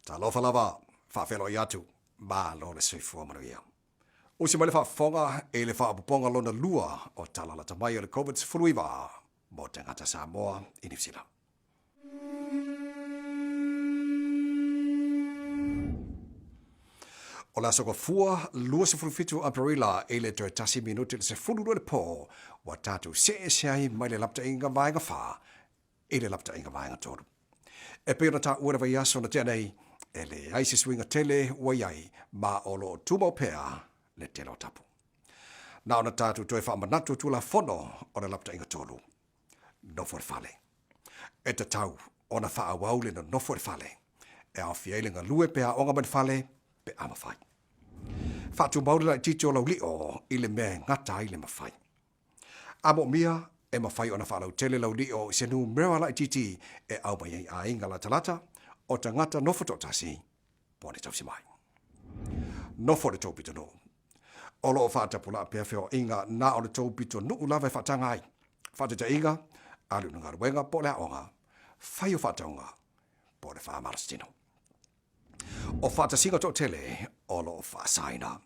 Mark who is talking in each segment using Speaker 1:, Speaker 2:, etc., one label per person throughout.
Speaker 1: Talofa lava, whawhelo i atu, mā lo le soifua manuia. O si mai le whawhonga e le whaapuponga lona lua o talala tamai o le COVID-19 mo te ngata Samoa i New Zealand. O la soko fua, lua se fulufitu Aparila e le toi tasi minuti le se fululu le po, wa tatu se ai mai le lapta inga vaenga wha, e le lapta inga vaenga toru. E pēra ta ua vai aso na tēnei, e le aise swinga tele wa iai, ma o lo tuma o pēa le tele o tapu. Na ona tātu toi whaamanatu tula fono o le lapta inga tolu. Nofo le fale. E te tau, ona whaawau le na nofo le fale. E au fiailinga lue pēa onga man fale, pe ama fai. Whatu mauri lai titi o lau lio, i le mea ngata i le mawhai. Amo mia, e mawhai ona whalau tele lau lio, se nu mrewa lai titi, e au mai a inga la talata, o ta ngata nofo totasi, pone tausi mai. Nofo le tōpito no. Olo o whaatapula pia whio inga na o le tōpito nu ulawe whaatanga ai. Whaatata inga, alu nunga ruenga po lea onga, whai o whaataunga, po le whaamarastino. O whaatasinga tō tele, olo o whaasaina.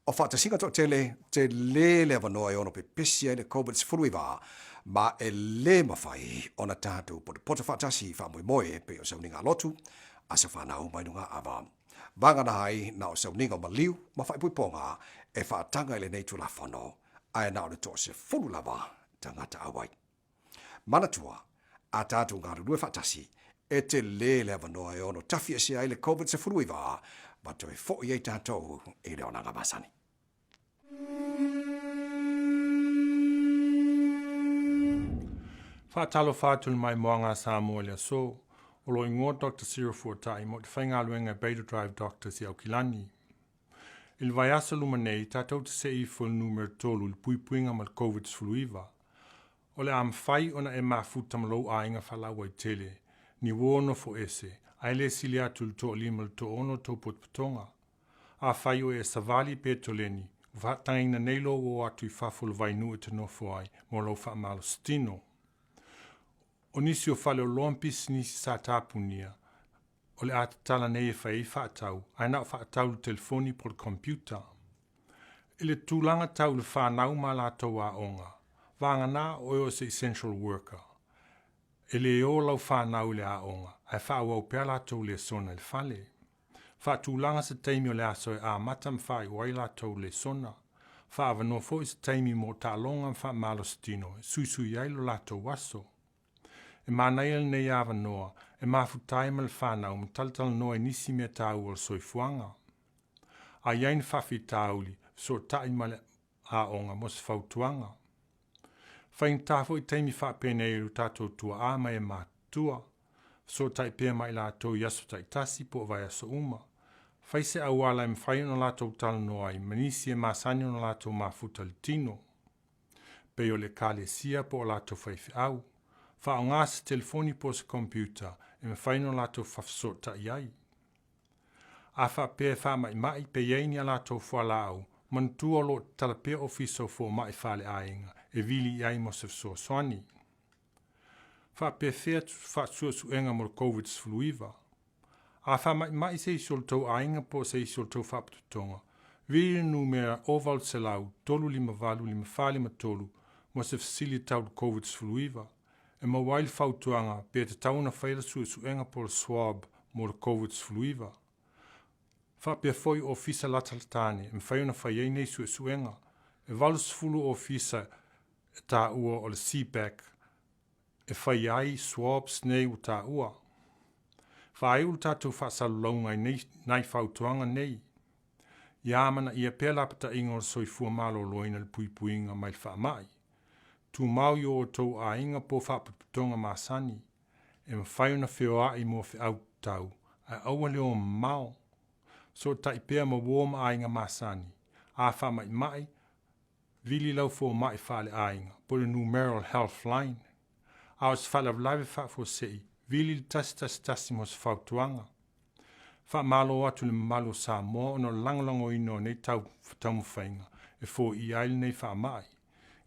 Speaker 1: O whaatasinga tō tele, te le lewa noa e ono pe pesia le COVID-19, ma e le mawhai ona tātou po te pota whaatasi whaamui moe pe o sauninga lotu, a sa whanau mai nunga awa. Vangana hai na o sauninga maliu, ma whai puiponga, e whaatanga ele nei tula whano, ai na o le tō se fulu lava tangata awai. Manatua, a tātou ngā rurua whaatasi, e te le lewa noa e ono tawhia si ai le COVID-19, ma toi fo i ei tātou e le onanga masani.
Speaker 2: Whaatalo whātul mai moanga Samoa le so, o lo ingoa Dr. Cyril Fuatai mo te whainga luenga Beta Drive Doctors i Aukilani. Il vai asa luma nei, tātou te sei full numero tolu il puipuinga ma COVID-19. O le am whai ona e mafuta malo a inga whalawa i tele, ni wono fo ese, ai le sili atu le to lima le to ono to potpatonga. A whai o e savali pe toleni, whatangaina neilo o atu i whafulu vai nu e te nofo ai, mo lo wha malo stino. O nisi o whale o lompis nisi sa tāpunia, o le atatala nei e whai whaatau, ai nao whaatau le telefoni por computer. E le tūlanga tau le whanau ma la tau a onga, vanga nā o se essential worker. E le o lau whanau le a onga, ai whaau au pēr la tau le sona le whale. Whaatūlanga se teimi o le aso e a matam whai wai la tau le sona. Whaavano fo se teimi mo ta longa wha malo stino, suisui ai lo la tau waso. E manail nei ava noa, e mafutai mal whanau ma taltal noa nisi mea tau al soifuanga. A iain whawhi tauli, so tai male a onga mos whautuanga. Whain tāwho i teimi whapene ru tātou tua a mai e mātua, so tai pēr mai la tau yaso tai tasi po vai aso uma. Whai se awala im whai no la tau tala noa i manisi e masani no la tau mafuta le tino. Peo le kale sia po la tau whaifi au. Wha o ngāsi telefoni po se computer e me whaino lato whafsota iai. A wha pēr wha mai pe yeini a lato whala au, man tua lo talapea ofiso fo mai whale ainga, e vili iai mo se fso swani. Wha pēr whea wha suenga mo COVID-19. A wha mai se isol tau ainga po se isol tau whapatutonga. Vili numera oval se lau, tolu lima valu lima whale ma tolu, mo se fsili tau COVID-19. E ma wail whautuanga pe te tauna whaira suenga por swab mo COVID-19. Wha pe foi ofisa latalatane, e whaiona whaiei nei suenga, e valus fulu ofisa ta ua o le CPAC, e whaiai swabs nei u ta ua. Whaai ulu tātou whaasalu laungai nei whautuanga nei. Iamana ia pelapata ingo soifua malo loina le puipuinga mai whaamai. Tu mau yo o tau a inga po whapaputonga masani, e mwhaiona whio a i mo whi au tau, a aua leo mau. So tai pēr ma wōma a inga masani, a wha mai, vili lau fo mai whale a inga, po le numeral health line. A os whalav laive wha fo sei, vili tasi mos whautuanga. Wha malo atu le malo Samoa ono langolango ino nei tau mwhainga, e fo i aile nei wha mai.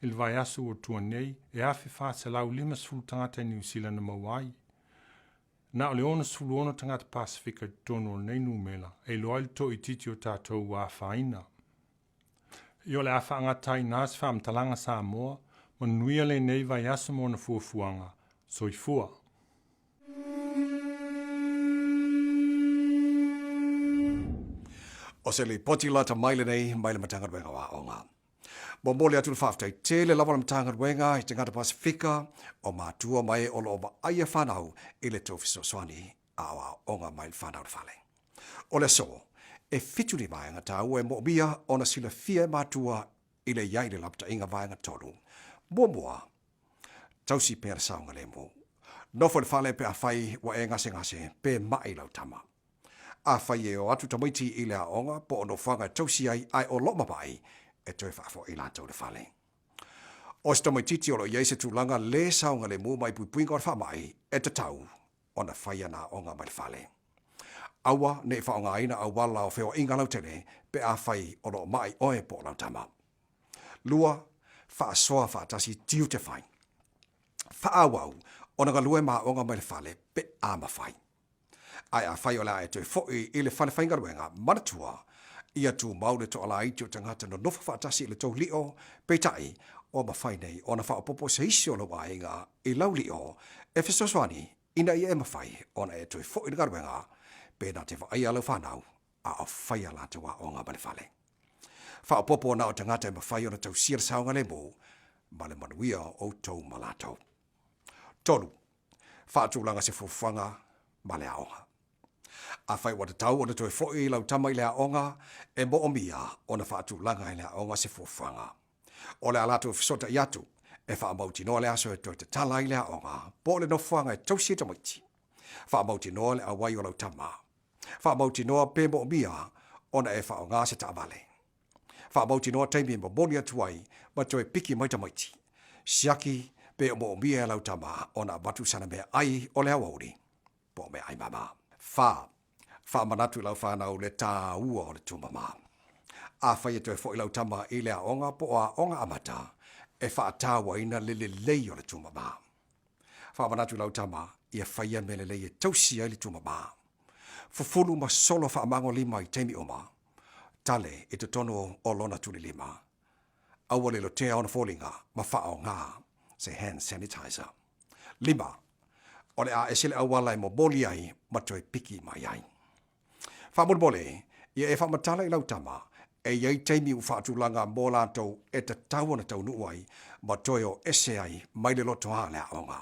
Speaker 2: il vai asu o tua nei e afi whāselau 5 tangata i New Zealand na mawai. Na o le ona sulu ona tangata Pasifika tono nei numela e loa il to i titi o tātou wā whaina. I o le awha angatai nās whaamtalanga Samoa, ma nuia le nei vai asu mo na fuafuanga, so i fua.
Speaker 1: O se Lipoti lata maile nei, maile matanga wenga wa onga. Bombole atu whaftai te le lawa matanga wenga i te ngata Pasifika o mātua mai o lo ma aia whanau i le tofiso swani awa onga mai whanau whale. O le so, e fituri mai ngata ue mo bia o na sila fia mātua i le iai le lapta inga vaenga tolu. Mua, tausi pēra saunga le mo. Nofo le whale pe a whai wa e ngase pe mai lau tama. A whai e o atu tamaiti i le aonga po ono whanga tausi ai o loma mai e toi whafo i lātou le whale. O sta mai titi o lo iei se tūlanga le saunga le mo mai puipuinga o le whamai e te tau o na whai ana onga mai le whale. Awa ne whaonga aina au wala o wheo inga lau tene pe a whai o lo mai oe po lau tama. Lua, wha soa wha tasi tiu te whai. Wha awau o nga lue maa onga mai le whale pe a ma whai. Ai a whai o la e toi fhoi i le whale whainga ruenga manatua ia tu maule to ala iti o tangata no nofa wha tasi le tau lio pe tai o ma whai nei o na wha popo se isi o la wainga i lau lio e whisoswani ina i e ma whai o na e toi fhoi i ruenga pe na te wha ia lau whanau a o whai ala te wa onga mai le whale. Wha popo na o tangata e ma whai o na tau sira saunga le mo ma le manuia o tau malato. Tolu, wha tūlanga se fuwhanga ma le aonga. A whai wata tau o na toi fhoi i lau tama i le aonga e mo o mia o na wha tūlanga i le aonga se fuwhanga. O le alato e fisota i atu e wha mauti noa le aso e toi te tala i le aonga po le no whanga e tausi e tamaiti. Wha mauti noa le awai o lau tama. Wha mauti noa pe mo o mia o na e wha o ngā se tāwale. Wha mauti noa teimi mo moni atuai ma toi piki mai tamaiti. Siaki pe o mo o mia e lau tama o na watu sana mea ai o le awauri po mea ai mama. Wha manatu lau whanau le tā ua o le tūmama. A whai e toi fo i lau tama i le aonga po a onga amata e wha tāua ina le lei o le tūmama. Wha manatu lau tama i a whai me le lei e tausi ai le tūmama. Fufulu ma solo wha amango lima i teimi oma. Tale e te tono o lona tuli lima. Aua le lo tea ona fōlinga ma wha o ngā se hand sanitizer. Lima. O le a esele awala e mo boli ai ma toi piki mai ai. Wha bole, ia e wha matala i lau tama, e iei teimi u whaatulanga mō lātou e te tau na tau nuai ma toi o ese ai mai le loto a lea onga.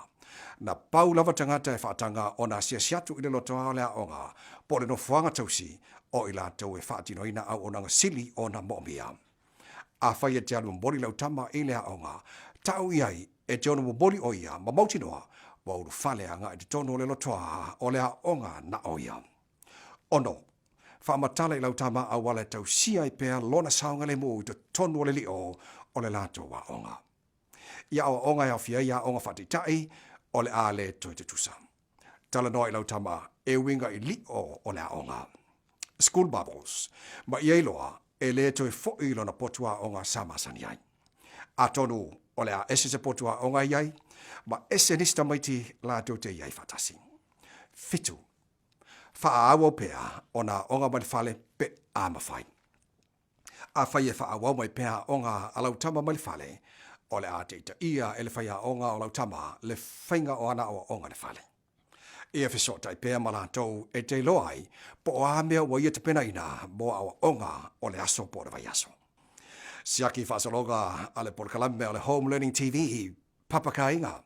Speaker 1: Na pau lava tangata e whaatanga o na siasiatu i le loto a lea onga, po le no fuanga tausi o i lātou e whaatino ina au onanga sili o na momia. A whai e te alu mboli lau tama i lea onga, tau iai e te ono mboli o ia ma mautinoa, wa uru whale anga e te tono le lotoa o lea onga na oia. Ono, whaamatala i lau tama a wale tau sia i pēr lona saunga le mō i te tono le li o le lato wa onga. Ia o onga e awhia ia onga whatitai o le a le toi te tusa. Tala noa i lau tama e winga i li o le a onga. School bubbles, ma i eiloa e le toi fo i lona potua onga samasani ai. A tonu o le a ese se potua onga iai, ma ese nista maiti la te iai fatasi. Fitu. Whaawau pēa o na onga mai whale pe a mawhai. A whai e whaawau mai pēa onga a lautama mai whale o le a te ita ia e le whai a onga o lautama le whainga o ana o onga le whale. Ia whisota i pēa malatou e te loai po o a mea wa ia te pena ina mo a onga o le aso po le vai aso. Siaki whaasaloga a le porkalame o le Home Learning TV papakainga.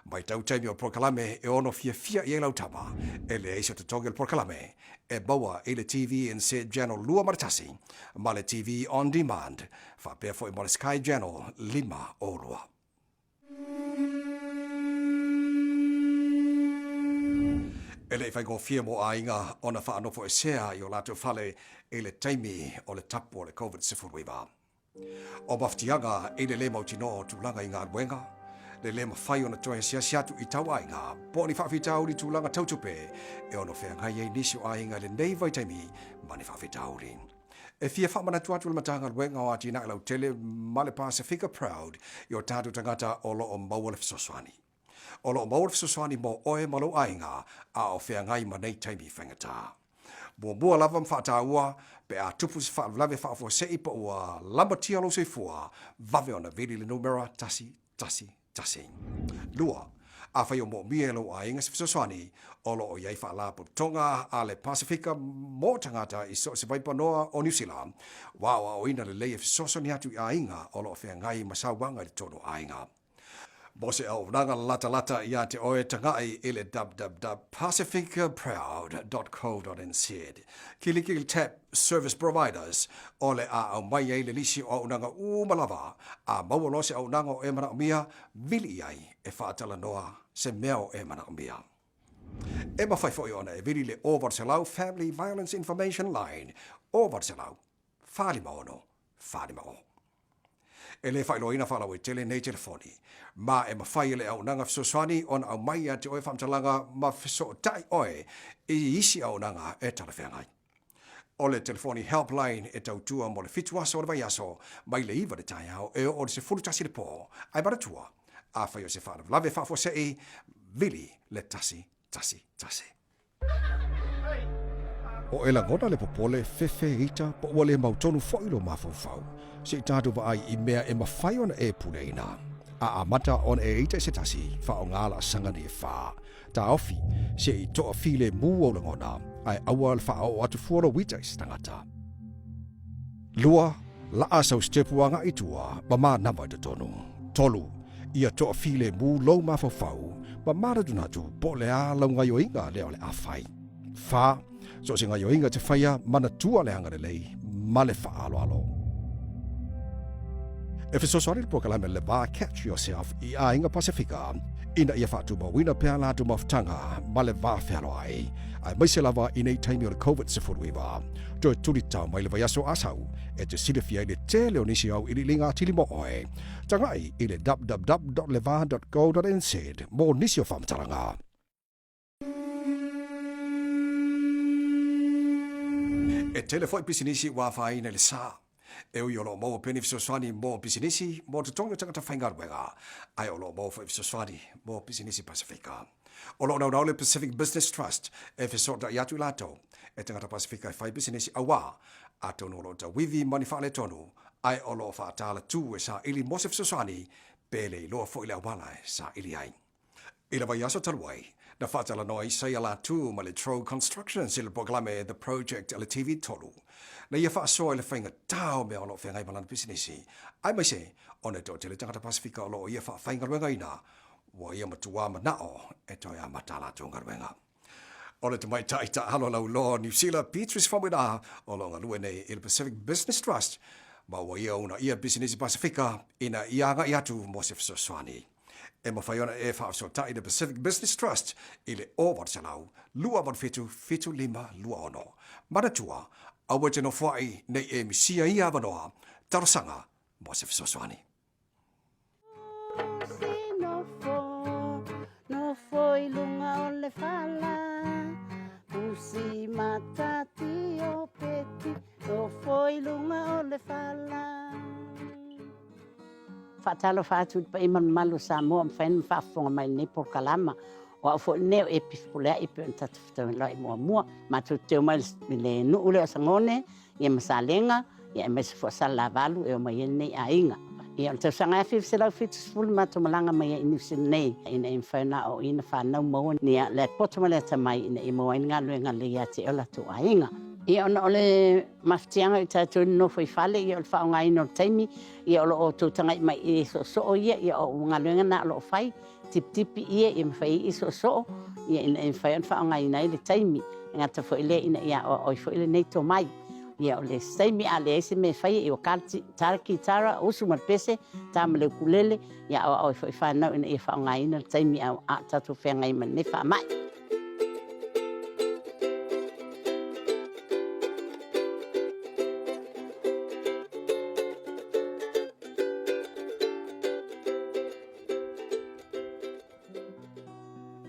Speaker 1: Mai tau teimi o Prokalame e ono fia i e lautama e le eisa te togi o Prokalame e baua i le TV in se Channel Lua Maratasi ma le TV On Demand fa pēr fo i ma le Sky Channel 5 o Lua. E le whaingo fia mo a inga o na whaanofo e sea i o lato whale e le teimi o le tapu o le COVID-19. O maftianga e le mautino tūlanga i ngā ruenga, le mawhai o na toi siasiatu i tau ainga, po ni whawhitau ni tūlanga tautupe, e ono whea ngai e nisi o ainga le nei vai taimi, ma ni whawhitau ri. E fia whamana tuatu le matanga luenga o atina lau tele male Pacifica Proud i o tātu tangata o lo o maua le fisoswani. O lo o maua le fisoswani mo oe malo ainga a o whea ngai ma nei taimi whangata. Mua lava mwhata ua pe a tupu se whaalave whaafua sei pa ua lamba tia lo se fua vave ona vili le numera tasi. Lua, a whai o mo mielo a inga se fisoswani o lo o iei whaalapo tonga a le Pacifica mo tangata i so se vaipanoa o New Zealand. Wawa o ina le leia fisoswani atu i a inga o lo o whea ngai masawanga i tono a inga. Mo se au nanga lata ia te oe tangai i le www.pacificaproud.co.nz. Kilikil tap service providers o le a au mai ei le lisi o au nanga umalava a maua lo se au nanga o e mana o mia vili ai e whaatala noa se mea o e mana o mia. E mawhai fo i ona e vili le o Varselau Family Violence Information Line o Varselau whali maono. E le whailoina whalau e tele nei telefoni. Ma e mawhai le au nanga fisoswani on au mai a te oe whamtalanga ma fiso tai oe i isi au nanga e talawhengai. O le telefoni helpline e tautua mo le fituasa o le vaiaso mai le iwa le tai au e o le se fulutasi le po. Ai baratua a whai o se whana lave whafo sei vili le tasi. O ela ngona le popole fefe ita po ua le mautonu foilo mafau. Se tātu wa ai i mea e mawhai ona e puneina. A amata on e ita se tasi wha o ngala sangani e wha. Ta ofi se i toa file mu o le ngona ai awal wha o atu fuara wita i stangata. Lua, la asau stepuanga i tua ma maa nama i tonu. Tolu, ia toa file mu lau mafau ma mara dunatu po le a lau ngai o inga leo le a whai. Wha, so se ngai o inga te whaia mana tua le hanga lei ma le wha alo. E fisoswani le pokalame le va catch yourself i a inga Pacifica, ina ia whaatu ma wina pea la tu maftanga ma le va whelo ai. Ai maise lava i nei taimi o le COVID-19. To e tulita mai le vaiaso asau, e te silifia i le te leo nisi au i li linga tili mo oe. Tangai i le www.leva.go.nz mo nisi o whamtaranga. E telefoi pisinisi wa whai na le saa. E ui o lo mo peni fisoswani mo pisinisi mo te tonga tangata whaingaruenga. Ai o lo mo fisoswani mo pisinisi Pacifica. O lo nau le Pacific Business Trust e fisota i atu lato. E tangata Pacifica e whai pisinisi awa. A tono lo ta wivi mani whaale tonu. Ai o lo whaatala tu e sa ili mo se fisoswani. Pele loa fo ile awala e sa ili ai. Ila vai aso taluai. Na whaatala noa i sei ala tu ma le Troll Construction sila proklame The Project ala TV tolu. Na ia whaasoa le whainga tau mea o lo whengai malana pisinisi. Ai mai se, o ne tō tele tangata Pasifika o lo ia whainga ruenga ina. Wa ia matua manao e toi a matala tōnga ruenga. O le te mai taita halo lau lo New Zealand Beatrice whamina o lo ngalue nei i le Pacific Business Trust. Ma wa ia una ia pisinisi Pasifika ina ianga iatu mo se fisoswani. E mawhaiona e whaafsota i le Pacific Business Trust i le o Varselau, lua fitu lima lua ono. Manatua, awa te no whai nei e misia i awanoa, tarosanga mo se fisoswani.
Speaker 3: No foi lunga o le fala, usi matati o peti, no foi lunga o le fala. Fatalo fatu pa iman malu Samoa mfain fafonga mai ne por kalama o fo neo epispolea i pe tatu lai mo ma tu te mal le no ule sangone e masalenga e mes fo salavalu e mai nei ainga e te sanga fi se la fit sul ma to malanga mai ni nei in infana o in fa no mo ni le potmale mai in mo inga luenga le ya te ola to ainga. I ona ole maftianga i tātou no foi fale i ole whaonga ino taimi i ole o tūtanga i mai i so o ia i o ngā luenga na ole o whai tipi ia i mwhai i so i ina i whai on whaonga ina i le taimi i ngata fo ile ina i o i fo ile nei tō mai i ole taimi a le eise me whai i o taraki tara usu marpese tā male kulele i o i fo i whanau ina i whaonga ina le taimi a tātou whenga i mane wha mai.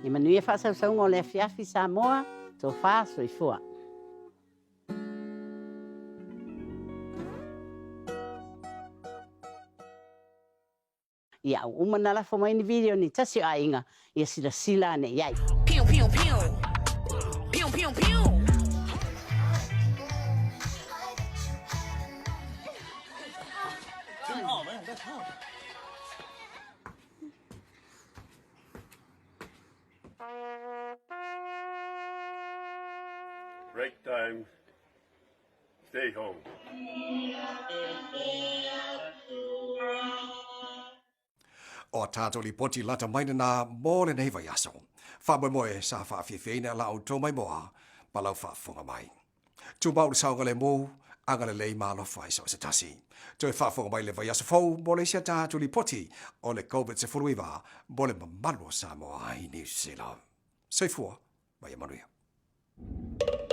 Speaker 3: I manuia whaasausau ngō lea whiawhi Samoa, tō whaa soifua. ia umana la fo mai ni video ni tasi ainga ia sila ne iai.
Speaker 4: Pew, pew, pew. Pew, pew, pew.
Speaker 5: Break time. Stay home.
Speaker 1: O tātou Lipoti lata mai na mōle nei vai aso. Wha moe sa wha whiwhina la au tō mai moa, palau wha whunga mai. Tū mauri saunga le mō, anga le lei mālo whai so se tasi. Tō e wha whunga mai le vai aso fau, mōle sia tātou Lipoti, o le COVID-19, mōle mamalo Samoa ai New Zealand. Seifua, mai manuia.